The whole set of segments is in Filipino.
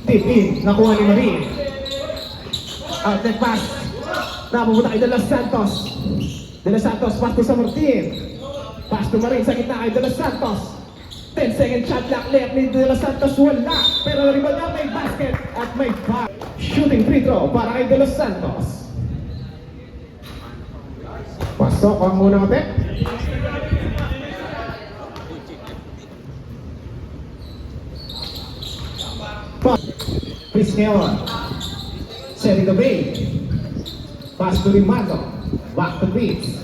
Deep in, nakuha ni Marie. Outlet pass. Napupunta kay De Los Santos. De Los Santos, pass to San Martin. Pass to Marie sa gitna kay De Los Santos. 10-second shot clock left ni De Los Santos, wala. Pero rebound niya, may basket at may foul. Shooting free throw para kay De Los Santos. Pasok ang unang attack. Chris ngayon. Setting the bait. Pass to Rimando. Back to Chris.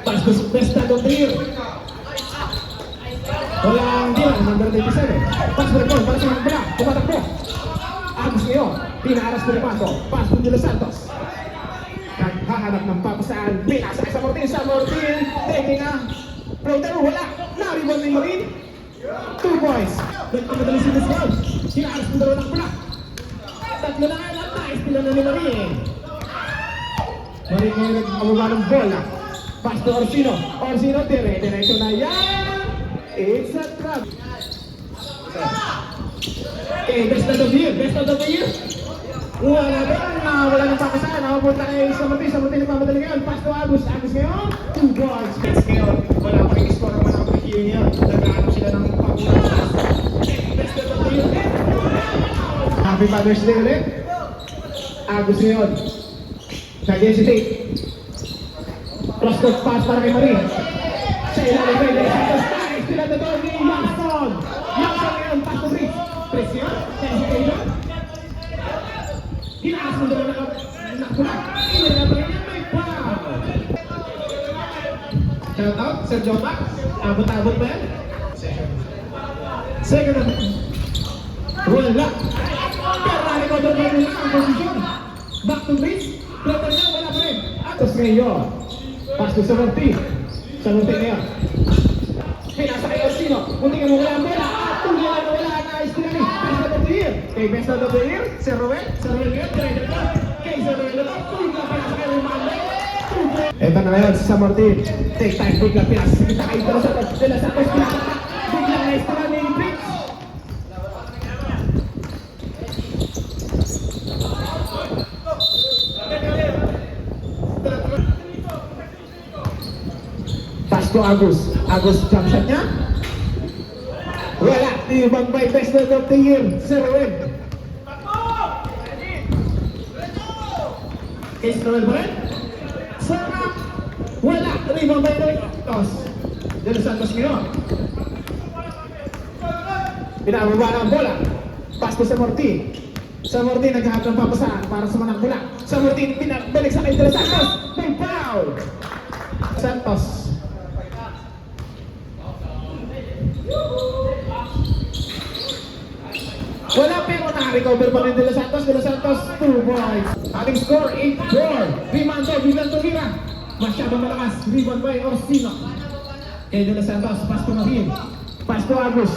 Pass to Bestado Trier. Walang diyan, number 27. Pass to Rimando, para sa mga bala. Tumatakbo. Agus ngayon. Pinaaras to Rimando. Pass to De Los Santos. Hahanap ng papasaan. Pinasa sa Martin. Sa Martin. Taking a floater. Wala. Na-rebound ni Marine. 2 points. Nagpamadali si Desmond. Pinaaras mo dalawa ng pula. Tatlo na nga lang. Nice pila na ni Marine. Marine ngayon nagpababa ng bola. Pass to Orsino. Orsino, diretso na yan. It's a trap. Okay, best of the year. Best of the year. Wala ng papasahan. Nakapunta kayo sa Martin. Sa Martin nagpamadali ngayon. Pass to Agus. Agus ngayon. 2 points. Best ngayon. Wala pa rin score naman ang year niya. Nagkaano sila ng papunan. Best of the year. Happy Father's Day ulit. Agus ngayon. Nag-hesitate. Cross-court pass para kay Marie. Sa ilalim kay De Santos. Nice! Sila na doon ni Youngson. Youngson ngayon. Pass to Chris. Chris yun. Hesitation. Hinaas mo doon nakapula. Inila pa rin yan. May foul. Shout out. Sergio Max. Abot-abot ba yan? Second and wala. Pero nalikodan mo nila ang posisyon. Back to Chris. Floater niya. Wala pa rin. Atos ngayon. Pass to San Martin. San Martin ngayon. Pinasa kay Orsino. Munti ka mo wala ang bola. Tuloy na wala na istilani. Best of the year. Kay best of the year. Si Ruel. Si Ruel ngayon. Diretso na. Kay si Ruel na. Tuloy na pinasa kay Romando. Ito na ngayon si San Martin. Take time. Biglang pinasa. Kita kay De Los Santos. De Los Santos pinasa. Biglang na istilani ni Briggs. Pass to Agus. Agus jump shot niya. Wala. Ibang by best of the year. Si Ruel. Case Ruel ba rin? Sarap. Wala. Ibang by Ruel. Toss. De Los Santos ngayon. Pinababa na ang bola. Pass to San Martin. San Martin naghahanap ng papasaan para sa manang bola. San Martin pinabalik sa kay De Los Santos. May foul. Santos. Wala pero naka-recover pa rin De Los Santos. De Los Santos, 2 points. Ating score, 8-4. Rimando, bilang tumira. Masyadong malakas. Rebound by Orsino. Kay De Los Santos, pass to Marin. Pass to Agus.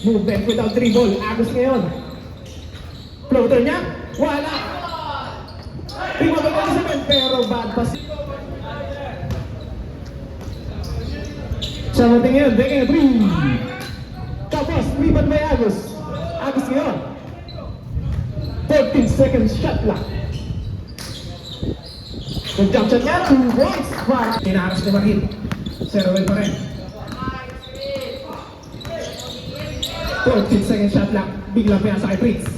Movement without dribble. Agus ngayon. Floater niya. Wala. Rebound by Orsino. Pero bad pass. Sa mga ngayon, Beke, 3. Tapos, rebound by Agus. Agus ngayon. 14 seconds shot lang. Yung jump shot niya, 2 points. Inaras ni Marin. 0-1 pa rin. 14 seconds shot lang. Biglang pinasa kay Prince.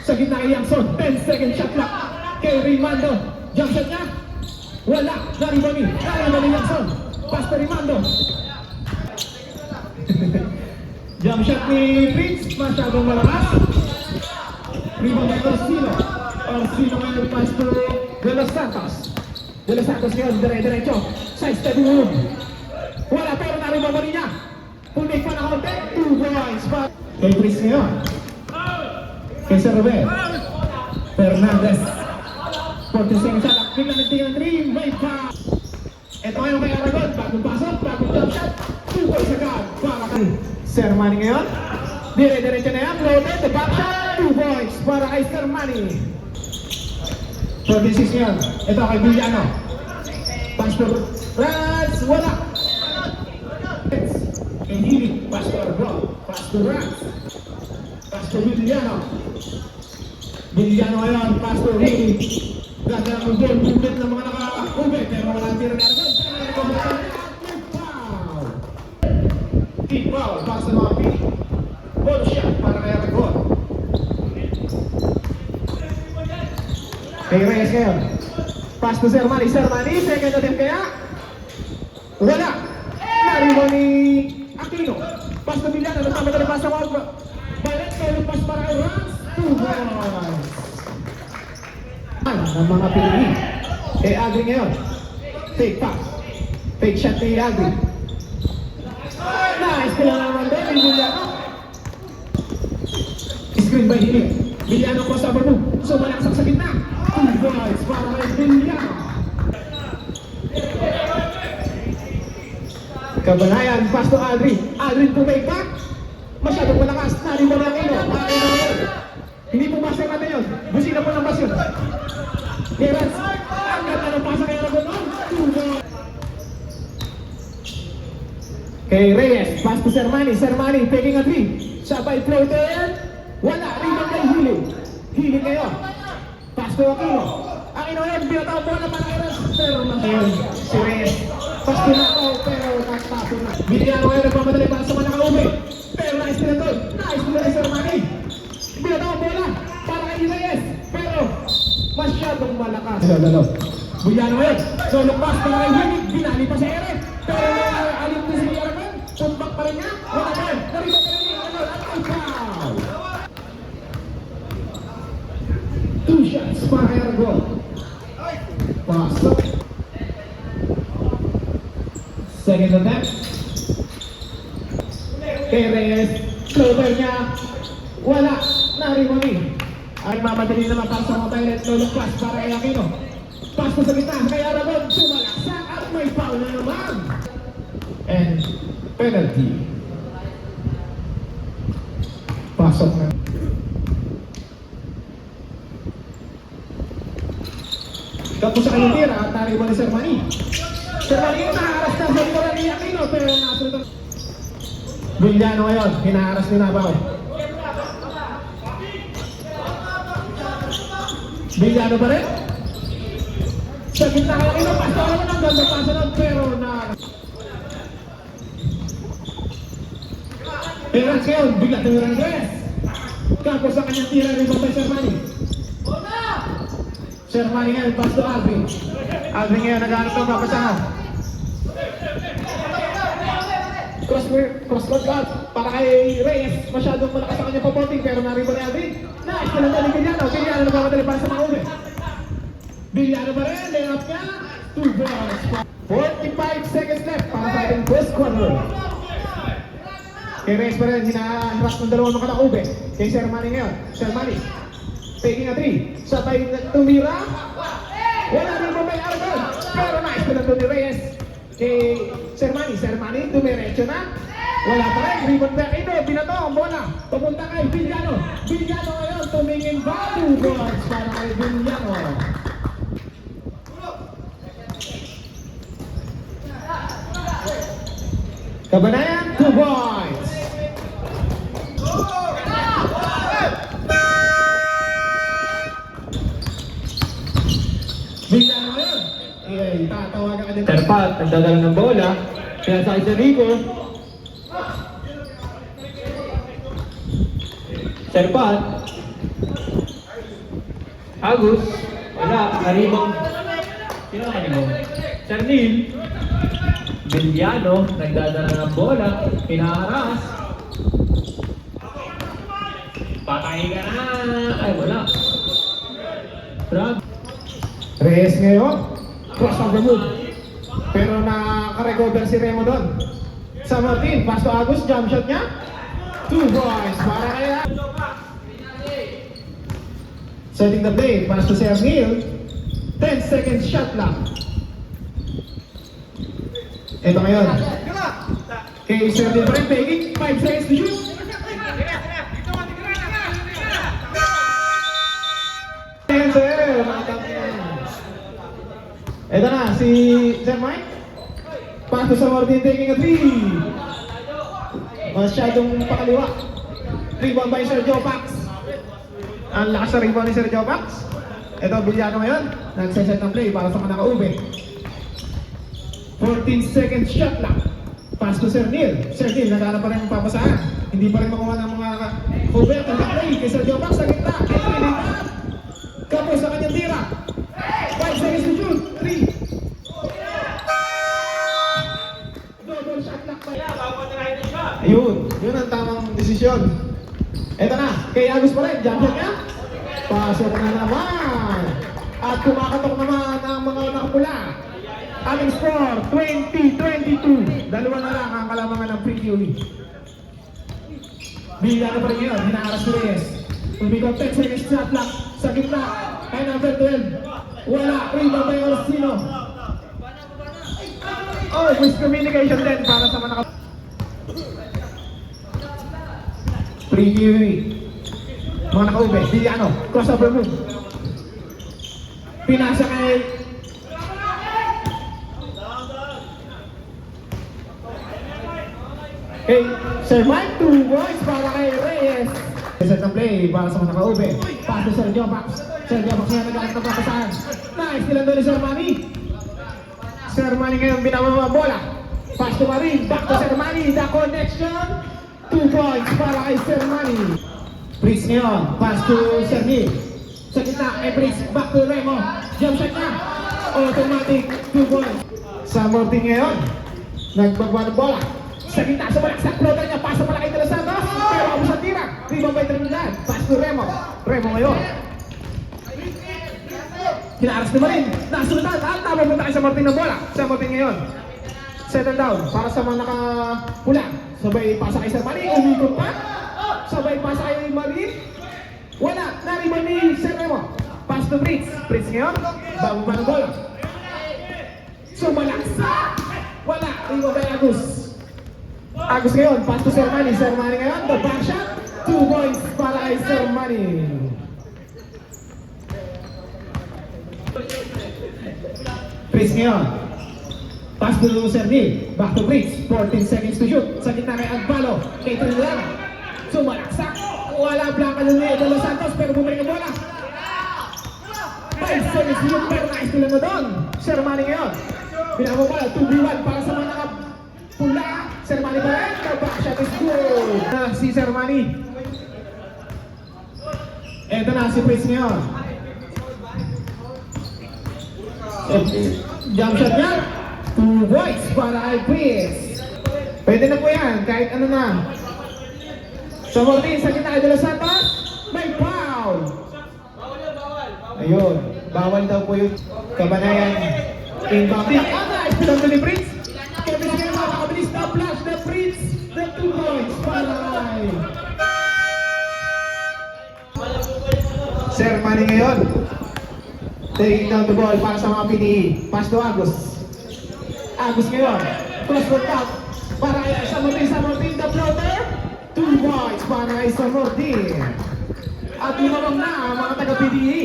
Sa gitna kay Youngson. 10 seconds shot lang. Kay Rimando. Jump shot niya. Wala. Nariban ni Youngson. Pass to Rimando. Jump shot ni Prince, masyadong malakas. Rebound by Orsino. Orsino ngayon pass to De Los Santos. De Los Santos ngayon, dire-diretso. Side step move. Wala, pero na-rebound pa rin niya. Pulik pa na konti, 2 points. Kay Prince ngayon. Kay Sir Robert. Fernandez. 40 seconds shot. Biglang nagtingin ng 3. May foul. Ito ngayon kay Aragon. Bagong pasok, bagong jump shot. 2 points agad. Para kay Sir Manny ngayon. Dire-diretso na yan. Loaded. The back shot. 2 points para kay Sir Manny. 46 ngayon. Ito kay Villano. Pass to Rats. Wala. Hili, pass to Arbol, pass to Rans, pass to Villano. Villano ngayon, pass to Hili. Ganda ng goal, movement ng mga naka-ube, pero wala ang tira ni Arbol. Foul! Team foul, pass to mga Pili. Ball shot para kay Arbol. Kay Reyes ngayon. Pass to Sermani, second attempt kaya? Wala! Naribo ni Aquino. Pass to Villano, nagmamadali pass sa wall. Direct solo pass para kay Rans. 2 balls. Ng mga Pili. Kay Agri ngayon. Take pass. Take shot kay Agri. Nice! Kailangan naman din kay Villano. Screen by Hili. Villano ko sa move. So malaksak sa gitna. 2 balls para kay Villano. Kabanayan, pass to Aldrin. Aldrin to take back. Masyadong malakas. Naribo na Aquino. Hindi po basta natin yun. Busina po ng bas yun. Gerrans. Ang ganda ng pasa kay Aragon. 2 balls. Kay Reyes, pass to Sermani. Sermani taking a 3. Sabay floater. Wala. Rebound kay Hili. Hili ngayon. Pass to Aquino. Aquino ngayon. Binataw bola para kay Reyes. Pero ngayon si Reyes. Pass to Nato. Pero nagtapo na. Villano ngayon nagmamadali para sa mga naka-ube. Pero nice nila doon. Nice nila kay Sermani. Binataw bola para kay Reyes. Pero masyadong malakas. Villano ngayon. Solo pass para kay Hili. Binali pa si Ere. Pero alim na si Aragon. Tumbak pa rin niya. Wala pa rin. Narito pa rin niya. At foul. 2 shots para kay Aragon. Pasok. Second attempt. Kay Reyes. Floater niya. Wala. Narimoni. Ay mamadali naman para sa mga Pirates. Lolo pass para kay Aquino. Pass ko sa gitna. Kay Aragon. Sumalaksak at may foul na naman. And penalty. Pasok na. Tapos sa kanyang tira at nariwan ni Sermani. Sermani yung nakaharas na sa likuran ni Aquino pero nasunod. Villano ngayon, hinaharas ni Nabaw. Villano pa rin. Sa gitna kay Aquino, pasto naman ang ganda pasa nun pero na... Perans ngayon, bigla tumira ng Reyes. Tapos sa kanyang tira rin pa Sermani. Sermani ngayon, pass to Alvin. Alvin ngayon, nag-aanap ng papasahan. Cross-court out para kay Reyes. Masyadong malakas sa kanyang papoting pero naribo ni Alvin. Nice, pinagdali Villano. Villano nagmamadali para sa mga ube. Villano pa rin, layup niya. 2 balls. 45 seconds left para sa ating first quarter. Kay Reyes pa rin, hinaharap ng dalawang mga ube. Kay Sermani ngayon. Sermani. Taking a 3. Sabay tumira. Wala rin mo may Aragon. Pero nice ko na ito ni Reyes. Kay Sermani. Sermani, dumiretso na. Wala pa rin. Rebound back ito. Binato ang bola. Papunta kay Villano. Villano ngayon. Tumingin ba? 2 balls para kay Villano. Kabanayan, 2 points. Villano ngayon. Tatawagan ka din. Terpat, nagdadala ng bola. Kaya sa isa Rico. Terpat. Agus. Wala, naribang. Sino na kanibang? Cernil. Villano, nagdadala ng bola. Pinaharas. Patay ka na. Ay, wala. Drag. Reyes ngayon. Cross on the move. Pero naka-recover si Remo doon. Sa Martin, pass to Agus, jump shot niya. 2 points para kaya. Setting the play, pass to Cernil. 10 seconds shot lang. Ito ngayon. Kay Cernil pa rin, taking 5 seconds to shoot. Sir, ito na, si Sir Mike. Pass to San Martin taking a 3. Masyadong pakaliwa. Rebound by Sergio Pax. Ang lakas sa rebound ni Sergio Pax. Ito, Villano ngayon. Nagsiset ng play para sa mga naka-ube. 14 seconds shot lang. Pass to Sir Neil. Sir Neil, naghanap pa rin ang papasaan. Hindi pa rin makuha ng mga cover. Ang play kay Sergio Pax sa gitna. Kapos sa kanyang tira. 5 seconds to shoot. 3. Double shot lang pa. Ayun, yun ang tamang desisyon. Eto na, kay Agus pa rin. Jump shot niya. Pasok na naman. At kumakatok naman ang mga nakapula. Ating score, 20-22. Dalawa na lang ang kalamangan ng Free QE. Bigyan na pa rin yun, hinaaras ni Reyes. Umikot 10 seconds shot clock sa gitna. Ay number 12. Wala, rebound by Orsino. Oh, miscommunication din para sa mga Free QE. Mga naka-ube, Villano, crossover move. Pinasa kay Sir Mike, 2 points para kay Reyes. Set ng play para sa mga naka-ube. Pass to Sergio Pax. Sergio Pax nga nagkakas ng papasahan. Nice, nilang doon ni Sir Manny. Sir Manny ngayon binababa ang bola. Pass to Marin, back to Sir Manny. The connection, 2 points para kay Sir Manny. Prince ngayon, pass to Sir Neil. Sa gitna, Prince, back to Remo. Jump shot na. Automatic, 2 points. Sa Morting ngayon, nagbagwa ng bola. Sa gitna, sa balaksak, floater niya, pass sa palakay de los Santos. Pero ako sa tira, rebound by Trinidad. Pass to Remo. Remo ngayon. Kinaaras naman rin. Nasundan, at tama punta kayo sa Morting ng bola. Sa Morting ngayon. Settle down, para sa mga nakapula. Sabay pasa kay Sir Manny, umikot pa. Sabay pasa kay Marin. Wala, nariban ni Sir Remo. Pass to Prince. Prince ngayon, bago pa ng bola. Sumalaksak. Wala, rebound by Agus. Agus ngayon, pass to Sir Manny. Sir Manny ngayon, the back shot. 2 points para kay Sir Manny. Prince ngayon. Pass to Sir Neil. Back to Prince. 14 seconds to shoot. Sa gitna kay Agbalo. Kay Trinidad. Sumalaksak. Wala blanca ng de los Santos pero bumalik ang bola. 5 seconds to shoot pero nice nila mo doon. Sir Manny ngayon. Binabang bola. 2v1 para sa mga nakapula. Sir Manny pa rin. The back shot is good. Si Sir Manny. Eto na si Prince ngayon. Jump shot niya. 2 points para kay Prince. Pwede na po yan. Kahit ano na. Sa Mortin, sa gitna kay De Los Santos. May foul. Ayun. Bawal daw po yung kabanayan. Inbound. Nice. Pinag ni Prince. Kevin ngayon makakabilis na flash na Prince. The 2 points para kay Sir Manny ngayon. Taking down the ball para sa mga PDE. Pass to Agus. Agus ngayon. Cross court out. Para kay Samortin. The floater. 2 points para kay Samortin. At lumabang na ang mga taga-PDE.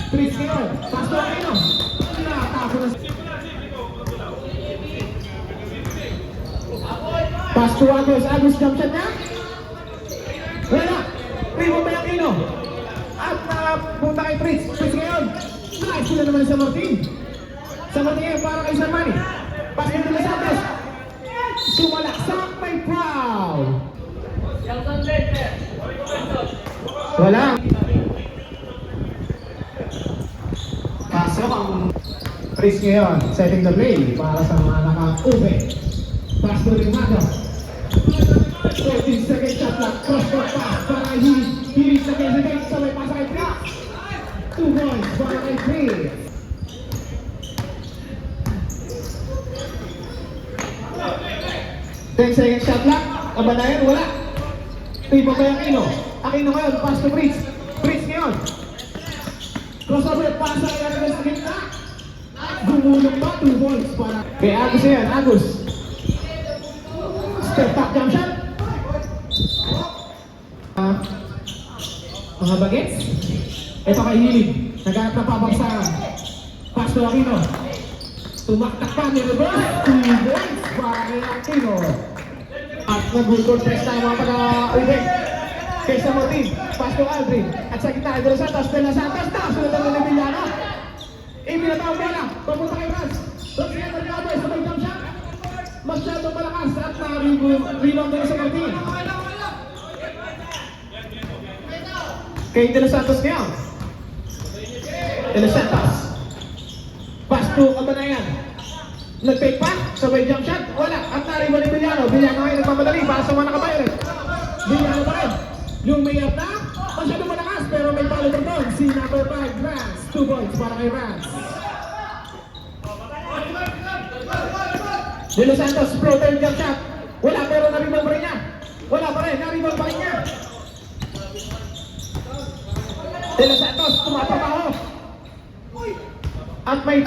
Prince ngayon. Pass to Aquino. Nakatapo na. Pass to Agus. Agus jump shot na. Wala. Rebound by Aquino. At punta kay Prince. Prince ngayon. Nice sila naman sa Martin. Sa Martin ngayon para kay Sir Manny. Pass kay De Los Santos. Sumalaksak, may foul. Wala. Pasok ang Prince ngayon. Setting the play para sa mga naka-ube. Pass to Rimado. 14 second shot lang. Cross-court pass para kay Hilis na kay Zidane. Sabay pasa kay Prince. 2 points para kay Prince. Ten second shot lang. Kabanayan, wala. Tipa kay Aquino. Aquino ngayon, pass to Prince. Prince ngayon. Crossover, pass kay Aquino sa gitna. Gumulong pa, 2 points para kay Agus yan, Agus. Step back jump shot. Mga bagets. Ito kay Hilig. Naghanap na pabagsakan. Pass to Aquino. Tumaktak pa ni reverse. 2 points para kay Aquino. Nag-good court press na mga pag-uwi. Kaysa Martin, pass to Aldrin. At sa gitna, De Los Santos, De Los Santos, sunod ang ni Villano. Ibinatawag bola, papunta kay Rans. Rans yan, nagkabay, sabay jump shot. Masyadong malakas at na-rebound din sa Martin. Kay De Los Santos ngayon. De Los Santos. Pass to Kabanayan. Nag-take pa, sabay jump shot, wala. At na-rebound ni Villano. Villano ngayon nagmamadali para sa mga nakabayad. Villano pa rin. Yung may up na, masyadong malakas pero may follow through doon. Si number 5, Rans. 2 points para kay Rans. De Los Santos, floater jump shot. Wala pero na-rebound pa rin niya. Wala pa rin, na-rebound pa rin niya. De Los Santos, tumatrabaho. At may...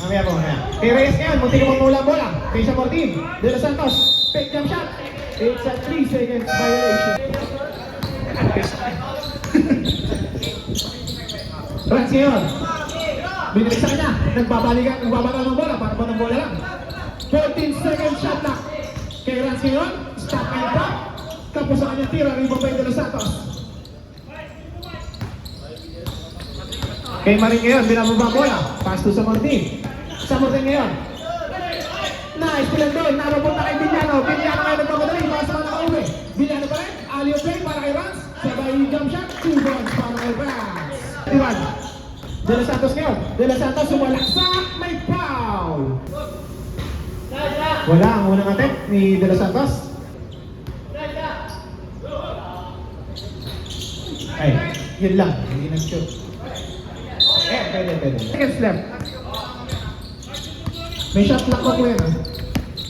Mamaya po, mamaya. Kay Reyes ngayon, munti ka mamula ang bola. Kay sa Martin, De Los Santos, fake jump shot. It's a 3 seconds violation. Rans ngayon. Binalik sa kanya. Nagbabata ng bola. Para pa ng bola lang. 14 seconds shot clock. Kay Rans ngayon. Stop and drop. Tapos sa kanyang tira. Rebound pa yung De Los Santos. Kay Maring ngayon. Binababa ang bola. Pass to sa Martin. Sa Martin ngayon. Nice, pilang doon, napapunta kay Villano. Villano ngayon nagpapadali, para sa mga nakauwi. Villano pa rin, alley play para kay Rans. Sabay jump shot, 2 points para kay Rans. Diwan, De Los Santos ngayon. De Los Santos sumalaksak, may foul. Wala ang unang attempt ni De Los Santos. Ay, yun lang, hindi nag-shoot. Pwede. Seconds left. May shot clock pa po yan.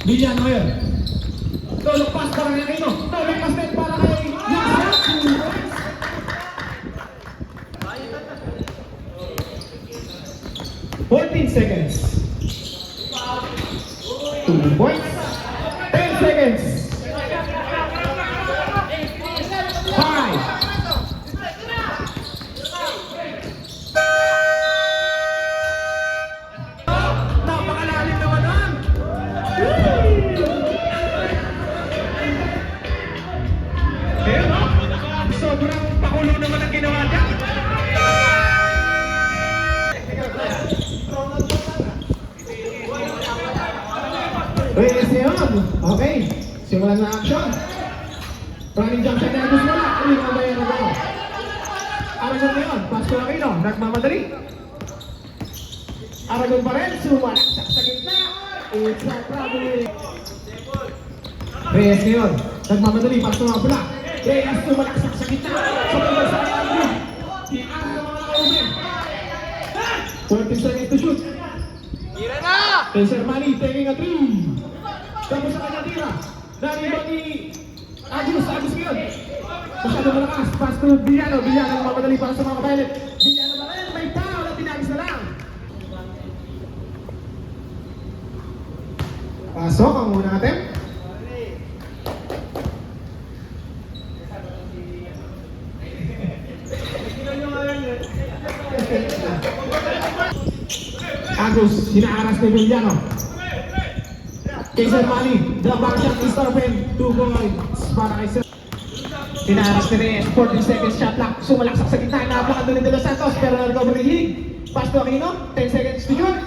Villano ngayon. Tolong pass para kay Aquino. Tolong pass net para kay Yasa. 14 seconds. 2 points. 10 seconds. 5. Napakalalim naman nun. Eh, no? Sobrang pakulo naman ang ginawa niya. Reyes yun. Okay. Simulan na action. Running jump shot na Agus wala. Uwi na ba yan na gano'n? Aragon na yun. Pass to Aquino. Nagmamadali. Aragon pa rin. Sumalaksak sa gitna. It's a problem. Reyes ngayon. Nagmamadali. Pass to Mabula. Reyes sumalaksak sa gitna. Sa pagod sa kanya. Iaan ng mga nakauwi. 40 seconds to shoot. Tira na! Sir Manny taking a 3. Tapos sa kanya tira. Naribang ni Agus ngayon. Masyadong malakas. Pass to Villano. Villano mamadali para sa mga kabayalit. Villano pa rin. May foul at tinagis na lang. Pasok ang unang attempt. Agus, sinaaras ni Villano. Kay Sir Manny, the back shot is open. 2 points para kay Sir. Sinaaras ni Reyes, 14 seconds shot clock. Sumalaksak sa gitna, napakan doon ni De Los Santos, pero nag-recover ni Hilig. Pass to Aquino, 10 seconds to shoot.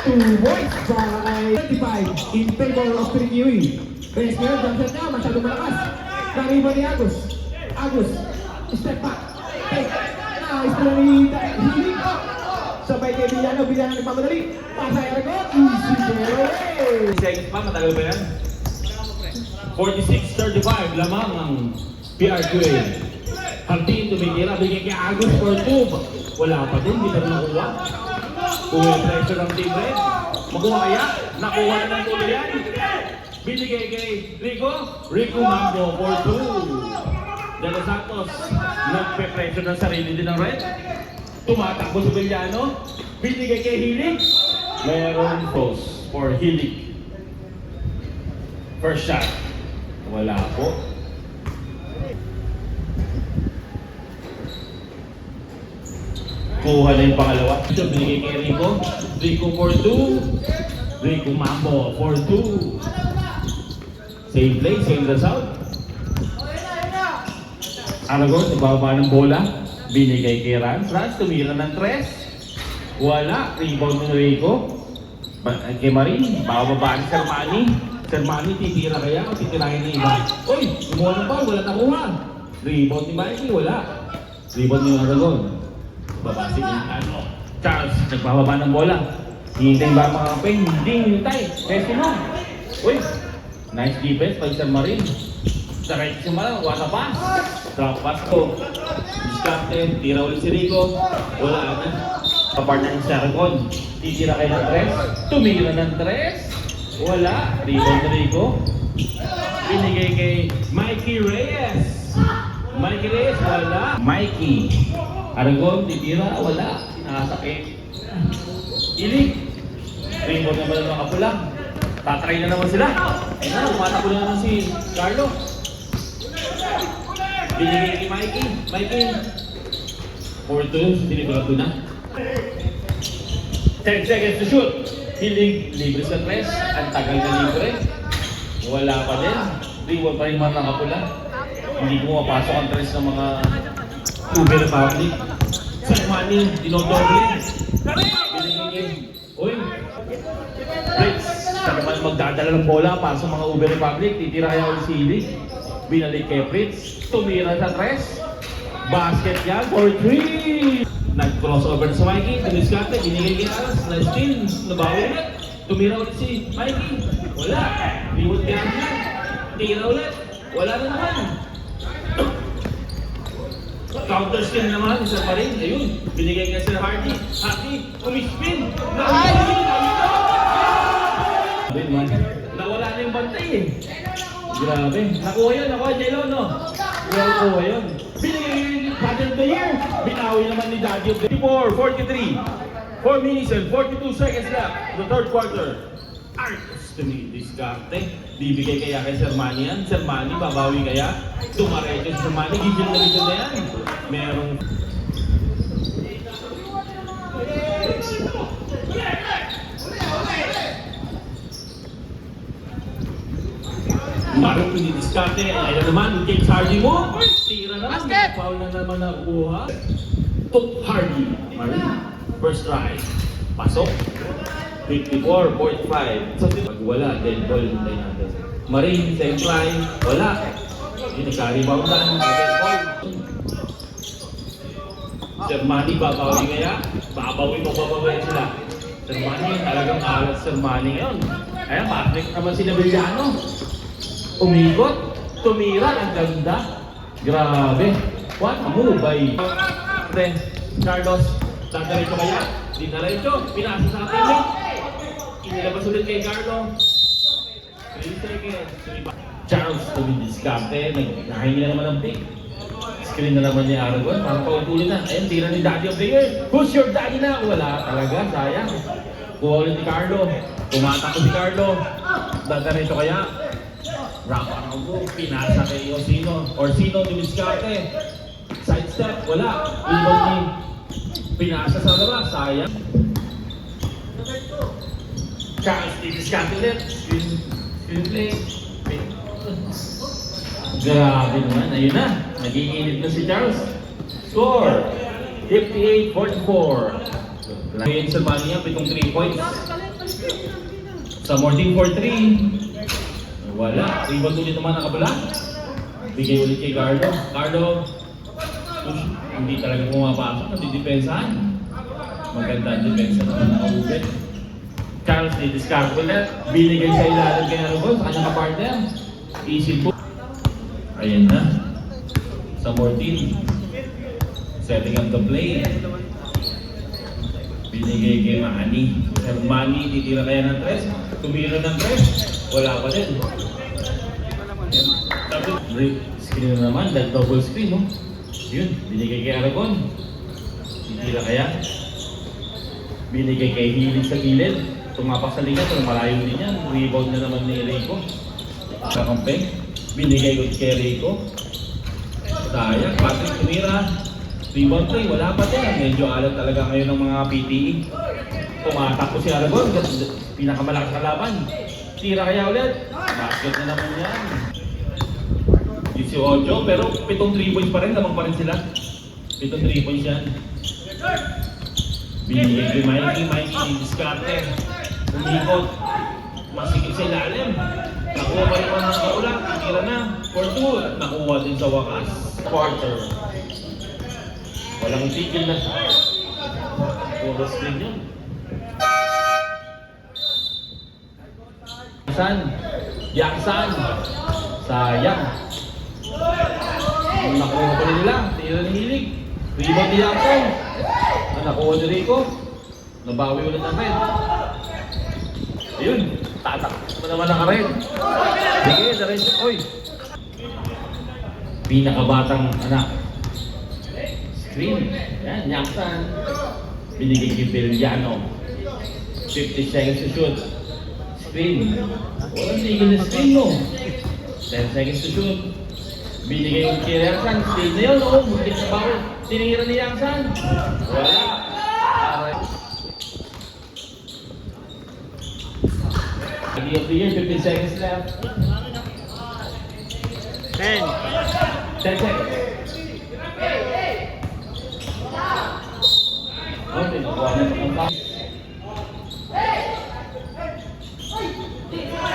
2 points para kay 35 in favor of Trinidad. Reyes ngayon, jump shot niya, masyadong malakas. Nariba ni Agus. Agus, step back. Take. Nice na ni Hilig. Sabay kay Villano nagmamadali. Pasay Aragon, easy play. Seconds pa, matagal ba yan? 46-35, lamang ang PRQA. Martin tumitira, bigyan kay Agus for 2. Wala pa din, hindi pa rin nakuha. Kung pressure ng team red, makuha kaya? Nakuha na ng tuloy yan. Binigay kay Rico Mambo for 2. De Los Santos, nagpe-pressure ng sarili din ng red. Tumatakbo sa Villano, binigay kay Hilig. Meron post for Hilig. First shot, wala po. Kuha na yung pangalawa. Binigay kay Rico for 2. Rico Mambo for 2. Same play, same result. Aragon, nagbababa ng bola. Binigay kay Rans. Rans, tumira ng 3. Wala. Rebound ng Rico. Kay Marin, bababa ni Sermani. Sermani, titira kaya o titirahin ni iba? Uy, kumuha ng ball, wala nakuha. Rebound ni Mikey, wala. Rebound ni Aragon. Babasi ni Charles, nagbababa ng bola. Hintay ba mga kapeng? Hindi hintay. Testi mo. Uy, nice defense by Sermarin. Sa right si Marin, what a pass. Drop pass ko. Discarte, tira ulit si Rico. Wala na. Kapartner ni Aragon. Titira kayo ng 3. Tumira ng 3. Wala. Rebound ni Rico. Binigay kay Mikey Reyes. Mikey Reyes, wala. Mikey. Aragon, titira, wala. Nakasakit. Ilig. Rebound naman ng mga kapula. Tatry na naman sila. Ayun na, umatakbo na naman si Carlo. Binigay kay Mikey. Mikey. 4-2, tinigurado na. 10 seconds to shoot. Hilig, libre sa 3. Ang tagal na libre. Wala pa din. Rebound pa rin mga kapula. Hindi pumapasok ang 3 ng mga Uber Republic. Sermani, dinodoble. Binigay. Uy. Blitz. Sa naman magdadala ng bola para sa mga Uber Republic. Titira kaya ulit si Hilig. Binalik kay Fritz. Tumira sa 3. Basket yan for 3. Nag-crossover sa Mikey. Tumiskate. Binigay kay Aras. Nice steal. Nabawi ulit. Tumira ulit si Mikey. Wala. Rebound kaya niya. Tira ulit. Wala na naman. Counter spin naman, isa pa rin. Ayun, binigay ka sila Hardy. Hardy, umispin. Nawala na yung bantay eh. Grabe. Nakuha yun, Jello, no? Nakuha yun. Binigay yung Daddy of the Year. Binawi naman ni Daddy of the Year. 43. 4 minutes and 42 seconds left. The third quarter. Arts to me, Discarte. Bibigay kaya kay Sermani yan. Sermani, babawi kaya. Tumarecho si Sermani. Gigil na yan. Merong... Marong pinidiscarte. Ayun naman, James Hardy mo. Tira naman. Foul na naman nakuha. Took Hardy. Marin. First try. Pasok. 54-45. So, pag wala, dead ball hintay natin. Marin, same try. Wala. Yung nagka-rebound na. Dead ball. Sermani, babawi kaya? Babawi sila. Sermani, talagang alat Sermani ngayon. Ayan, Patrick naman si Navillano. Umikot, tumira, ang ganda. Grabe. What a move by Carlos. Tataray ko kaya? Di taray ko. Pinasa sa atin. Inilabas ulit kay Carlo. 3 seconds. Charles tumidiscarte. Nakahingi na naman ng pick. Screen na naman ni Aragon. Parang pautuloy na. Ayun, tira ni Daddy of the Year. Who's your daddy na? Wala talaga. Sayang. Kuha ulit ni Carlo. Tumatakot si Carlo. Dadarecho kaya? Wrap up ang go. Pinasa kay Orsino. Orsino tumidiscarte. Side step. Wala. Rebound ni. Pinasa sa labas. Sayang. Charles, discount ulit. Screen play. Grabe naman. Ayun na. Nag-iinit na si Charles. Score. 58-44. Ngayon sa bali niya, pitong 3 points. Sa morning for 3. Wala. Rebound ulit naman nakabala. Bigay ulit kay Carlo. Carlo. Hindi talaga pumapasok. Nadidepensahan. Maganda ang depensa naman nakabubit. Charles ni-discard ulit. Binigay sa ilalim kay Aragon sa kanyang kapartner. Easy po. Ayan na. Sa 14. Setting up the play. Binigay kay Manny. Manny, titira kaya ng 3. Tumira ng 3. Wala pa din. Tapos, screen na naman. Dahil double screen, no? Yun, binigay kay Aragon. Titira kaya. Binigay kay Hilig sa gilid. Tumapak sa ligat, malayo din yan. Rebound na naman ni Rico. Kakampeng. Binigay ko kay Rico. Sayang, Patrick tumira. Rebound play, wala pa din. Medyo alam talaga ngayon ng mga PTE. Tumatakbo si Aragon, pinakamalakas na laban. Tira kaya ulit. Basket na naman yan. 18, pero 7 3 points pa rin, lamang pa rin sila. 7 3 points yan. Binigay kay Mikey, diskarte. Umikot. Masikip sa ilalim. Nakuha pa rin ng kaulang, tira na. For 2, at nakuha din sa wakas. Quarter. Walang tigil na siya. Puro screen yun. Yaksan. Sayang. Nakuha pa rin nila. Tira ng hilig. Rebound ni Yaksan. Nakuha ni Rico. Nabawi ulit ang red. Ayun. Tatak mo naman ang red. Sige, diretso. Oy. Pinakabatang anak. Screen. Yan, Yaksan. Binigay kay Villano. 50 seconds to shoot. Screen. Walang tigil na screen mo. 10 seconds to shoot. Binigay yung kay Yaksan. Screen na yun. Oo, mungkin sa bawal. Tinira ni Yaksan. Wala. At the end of the year, 15 seconds left. 10 seconds. Okay, nakuha na ang pass.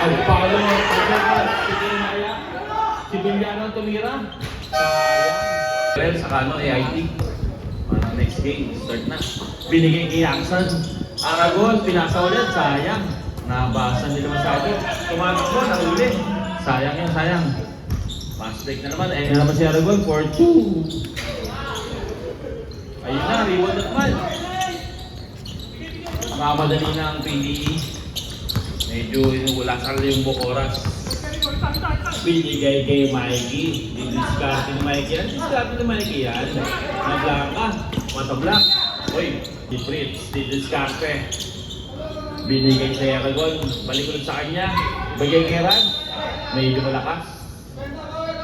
Ang palo ng si Villano ang tumira. Sayang. Sa kano, AIT. Next game, start na. Binigay kay Yaksan. Aragon, pinasa ulit. Sayang. Nabasan nila masyado. Tumatakbo, nahuli. Sayang yan, sayang. Pass break na naman. Ayun na naman si Aragon for 2. Ayun na, reward na naman. Nakamadali na ang PDE. Medyo inuulasal yung oras. Binigay kay Mikey. Didiskarte ni Mikey yan. Didiskarte ni Mikey yan. Naglaka. Matabla. Uy, di Fritz. Didiskarte. Binigay sa Aragon. Balik ulit sa kanya. Bagay kay Rad. Medyo malakas.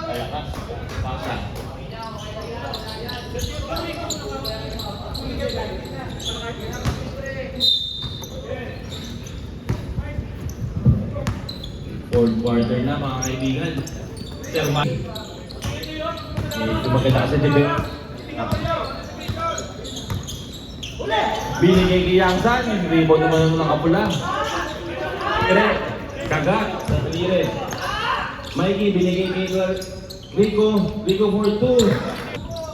Malakas. Pasa. Fourth quarter na mga kaibigan. Sir Mike. Tumakita sa TV. Binigay kay Yaksan. Rebound naman ng kapula. Correct. Kagat sa talire. Mikey binigay kay Rico. Rico for 2.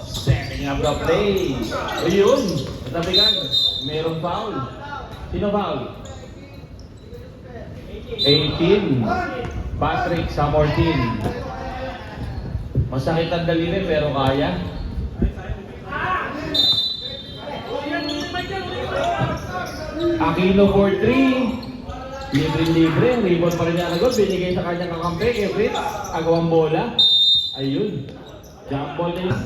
Setting up the play. Ayun. Natabigan. Merong foul. Sino foul? 18. Patrick Samortin. Masakit ang daliri pero kaya. Aquino for 3. Libre-libre. Rebound pa rin niya agad. Binigay sa kanyang kakampi. Everett. Agawang bola. Ayun. Jump ball na yun.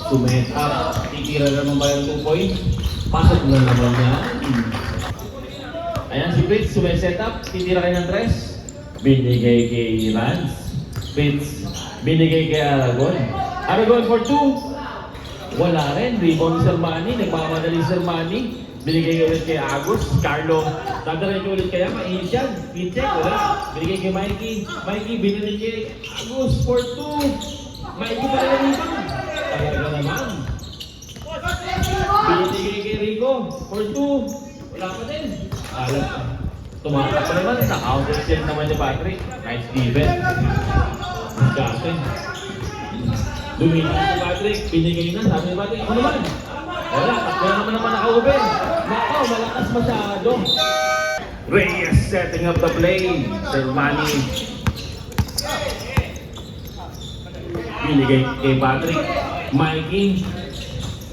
Sumet up. Titira naman ba yung 2 points? Pasok na naman niya. Ayan si Fritz. Sumet up. Titira kayo ng 3. Binigay kay Lance. Fritz. Binigay kay Aragon. Aragon for 2. Wala rin. Rebound ni Sermani. Nagmamadali si Sermani. Binigay ulit kay Agus. Carlo. Dadarin ulit kaya. Mainis yan. Pincheck. Wala. Binigay kay Mikey. Mikey. Binigay kay Agus for 2. Mikey pa rin dito. Talaga naman. Binigay kay Rico for 2. Wala pa din. Alam. Tumakas pa naman. Naka-counter set naman ni Patrick. Nice defense. Disgusting. Dumita si Patrick, binigay na, sabi ni Patrick, ano naman? Wala, takbo naman naka-open. Nako, malakas masyado. Reyes setting up the play. Sermani. Binigay kay Patrick. Mikey.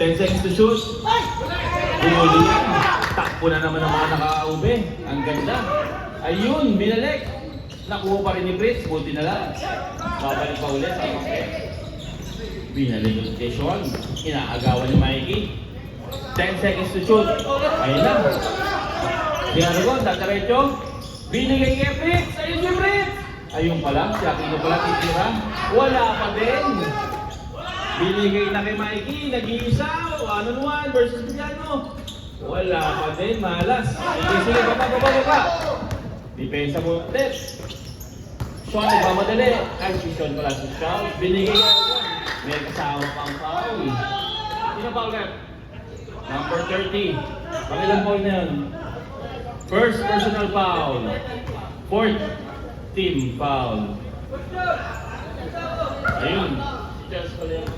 10 seconds to shoot. Bumuli yan. Takbo na naman ang mga naka-ube. Ang ganda. Ayun, binalik. Nakuha pa rin ni Fritz, buti na lang. Babalik pa ulit sa kape. Binalik yung kay Sean. Inaagawan ni Mikey. 10 seconds to shoot. Ayun lang. Si Aragon, dataretso. Binigay kay Fritz. Ayun si Fritz. Ayun pala, si Aquino pala titira. Wala pa din. Binigay na kay Mikey, nag-iisa, one-on-one versus Piano. Wala pa din, malas. Sige, baba. Depensa mo ulit. Sean, nagmamadali. Ay, si Sean pala si Charles. Binigay na may kasama pang foul. Sino foul rep? Number 30. Pangilang foul na yun? First personal foul. Fourth team foul. Ayun. Charles pala yun.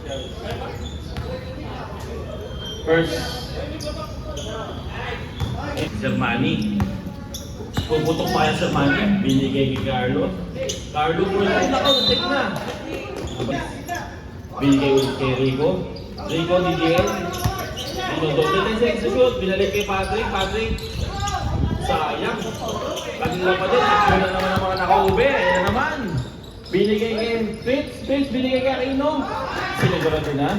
First. Germany. Puputok pa yan sa Manny. Binigay kay Carlo. Carlo mo na. Nakauntik na. Binigay ulit kay Rico. Rico, DDL. Doble na sa execute. Binalik kay Patrick. Patrick. Sayang. Kanila pa din. Wala naman ang mga naka-ube. Ayan na naman. Binigay kay Fitz. Fitz, binigay kay Aquino. Sinagaran din na.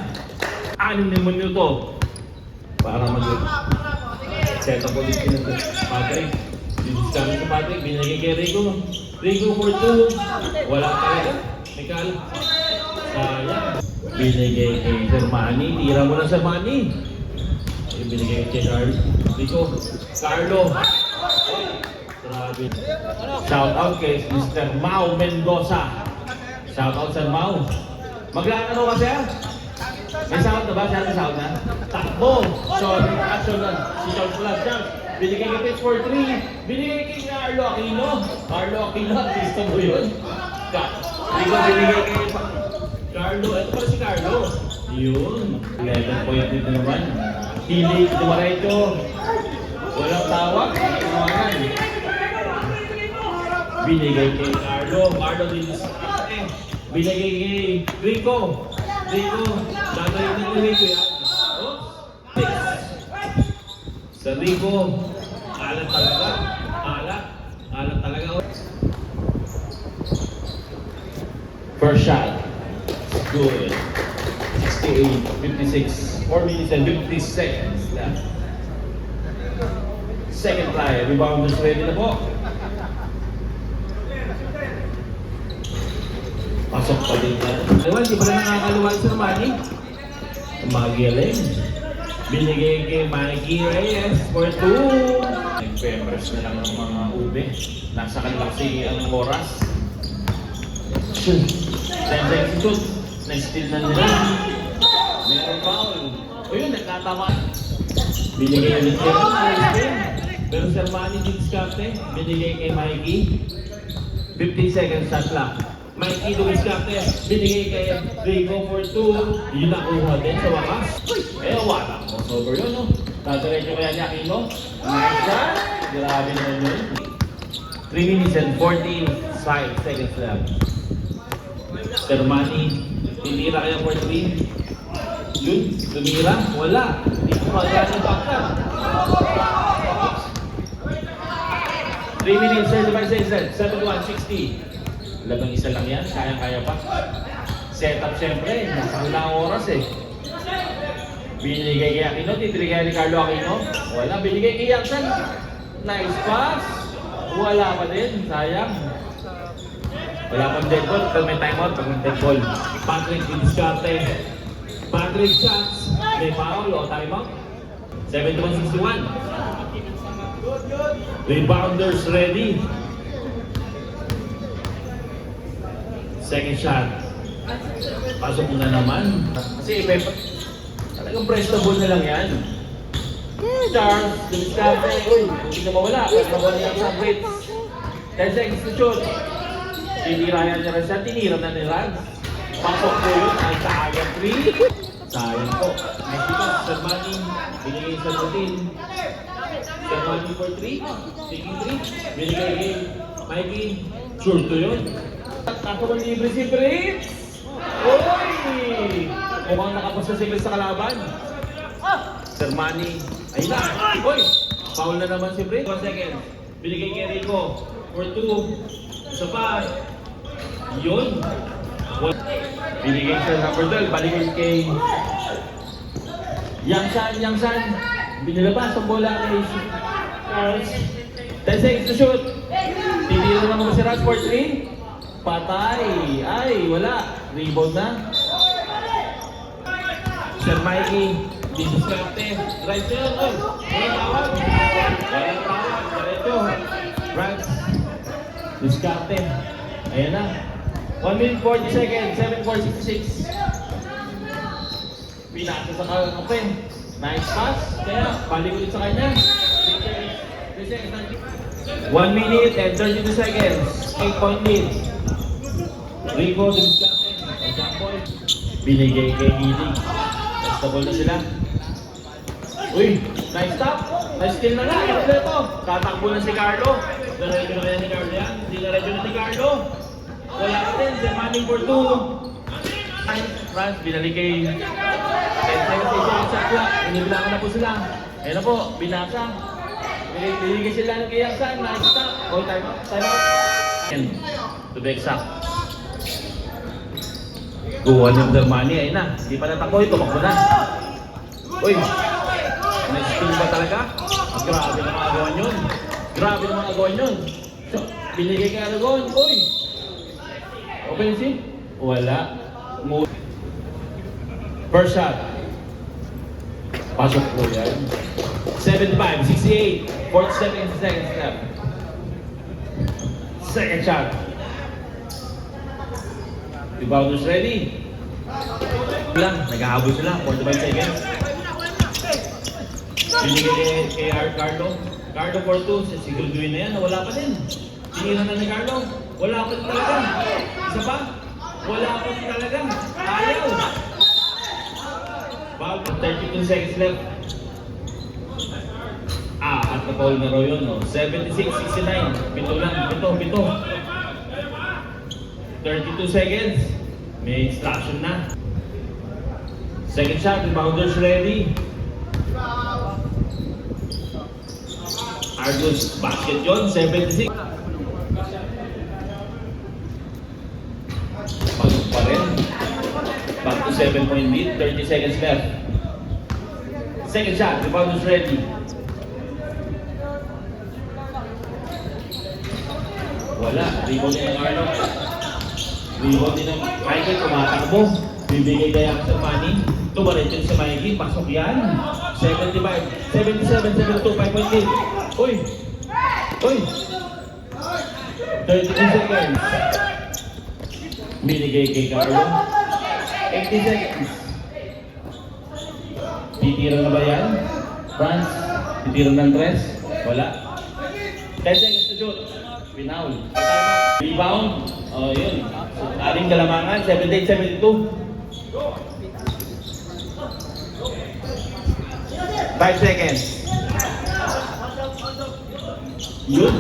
6 na minuto. Para mag-set up ulit sila sa Patrick. Diniscount sa Patrick. Binigay kay Rico. Rico for 2. Wala talaga. Mikal. Sayang. Binigay kay Germany. Tira mo na sa Manny. Binigay kay Carlo. Rico. Carlo. Grabe. Shout out kay Mr. Mau Mendoza. Shout out sa Mau. Maglalaro kasi ah. May sound na ba? Siya may sound na? Takbo! Sorry, action na. Si Charles Plus. Charles, binigay kay Pitch for 3. Binigay kay Carlo Aquino. Carlo Aquino, artista mo yun. Rico, binigay kay Carlo. Ito pala si Carlo. Yun. 11 point dito naman. Hili, dumarecho. Walang tawag. Tumawagan. Binigay kay Carlo. Carlo din sa binigay kay Rico. Rico, dadayin na ni Rico yan. Sa Rico, alat talaga. Alat talaga. First shot. Good. 68, 56, 4 minutes and 50 seconds left. Second try, rebounders ready na po. Pasok pa din na. Ewan, di ba na nakakaluwal sa Manny? Magiling. Binigay kay Mikey Reyes for 2. Nag-peppers na lang ng mga ube. Nasa kanila kasi ang oras. Send shoot. Na-steal na nila. Meron foul. O yun, nagkatama. Binigay ulit kay Mikey. Pero Sir Manny diskarte. Binigay kay Mikey. 15 seconds shot clock. Mikey dumiskarte. Binigay kay Rico for 2. Yun nakuha din sa wakas. Eh, wala. Crossover yun, no? Tataray nyo kaya niya, Aquino. Nice shot. Grabe naman yun. 3 minutes and 45 seconds left. Sir Manny, tinira kaya for 3. Yun, tumira. Wala. Hindi ko magana yung backshot. 3 minutes, 35 seconds. 71-60. Labang isa lang yan, kaya-kaya pa. Setup siyempre, nasa lang oras eh. Binigay kay Aquino, titrigay ni Carlo Aquino. Wala, binigay kay Jackson. Nice pass. Wala pa din, sayang. Wala pang dead ball, pero may timeout pag may dead ball. Patrick diskarte. Patrick shots. May foul o timeout. 71-61. Rebounders ready. Second shot. Pasok na naman. Kasi talagang prestable na lang yan. Charles, dumiskarte. Uy, hindi na mawala. Kasi mawala yan sa Brits. 10 seconds to shoot. Tinira yan niya rin siya. Tinira na ni Rans. Pasok po yun. Ay, sayang 3. Sayang po. Next dito, Sir Manny. Binigay sa routine. Sir Manny for 3. Taking 3. Binigay kay Mikey. Sure to yun. Ako man libre si Brits! Uy! Mukhang nakapos na si Brits sa kalaban. Sir Manny. Ayun na. Uy! Foul na naman si Brits. 1 second. Binigay kay Rico. For 2. Isa pa. Yun. Binigay sa number 12. Balikin kay Yangsan. Binilabas ang bola kay Charles. 10 seconds to shoot. Titira naman si Rans for 3. Patay! Ay, wala. Rebound na. Sir Mikey, didiskarte. Right sir, oy. Walang tawag. Walang tawag. Diretso. Right. Diskarte. Ayan na. 1 minute 40 seconds. 7:4:66. Pinasa sa kape. Nice pass. Kaya, balik ulit sa kanya. 3 seconds. 1 minute and 32 seconds. 8-point lead. Rico, diskarte. Jump point. Binigay kay Gili. Basta na sila. Uy, nice stop. Nice steal na nga. Ito na ito. Tatakbo na si Carlo. Naredo na kaya ni Carlo yan. Hindi na redo na ni Carlo. Wala ka din. They're manning for 2. France, binalik kay 10 seconds sa clock. Inibilangan na po sila. Ayan na po, binasa. Binigay sila ng kiyasan. Nice stop. Oh, time out. Time out. And to be exact. Kuha niya ng money, ayun na. Hindi pa natakoy, tumakbo na. Uy, nice steal ba talaga? Grabe na mga agawan yun. Grabe na mga agawan yun. So, binigay kay Aragon. Uy! Offensive? Wala. First shot. Pasok po yan. 75, 68. 47 seconds left. Second shot. Rebounders ready. Lang, nag-ahabol sila. 45 seconds. Binigay kay Carlo. Carlo for 2. Siguraduhin na yan. Wala pa din. Tinira na ni Carlo. Wala pa din talaga. Isa pa? Wala pa din talaga. Ayaw. Foul, 32 seconds left. At na-foul na raw yun. No? 76-69. Pito lang. Pito. 32 seconds. May instruction na. Second shot, rebounders ready. Argus basket yun, 76. Pagod pa rin. Back to 7-point lead, 30 seconds left. Second shot, rebounders ready. Wala, rebound din ng Arnold. Rebound din ng Michael, tumatakbo. Bibigay kaya sa money. Tumaretso sa Mikey, pasok yan. 75, 77, 72, 5-point lead. Uy! 32 seconds. Binigay kay Carlo. 80 seconds. Titira na ba yan? France, titira ng tres? Wala. 10 seconds to shoot. Pinaul. Rebound. Oh, yun. Aling Kalamangan, 78-72. 5 seconds. Yun.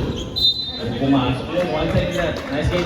Pumasok yun. 1 second left. Nice game.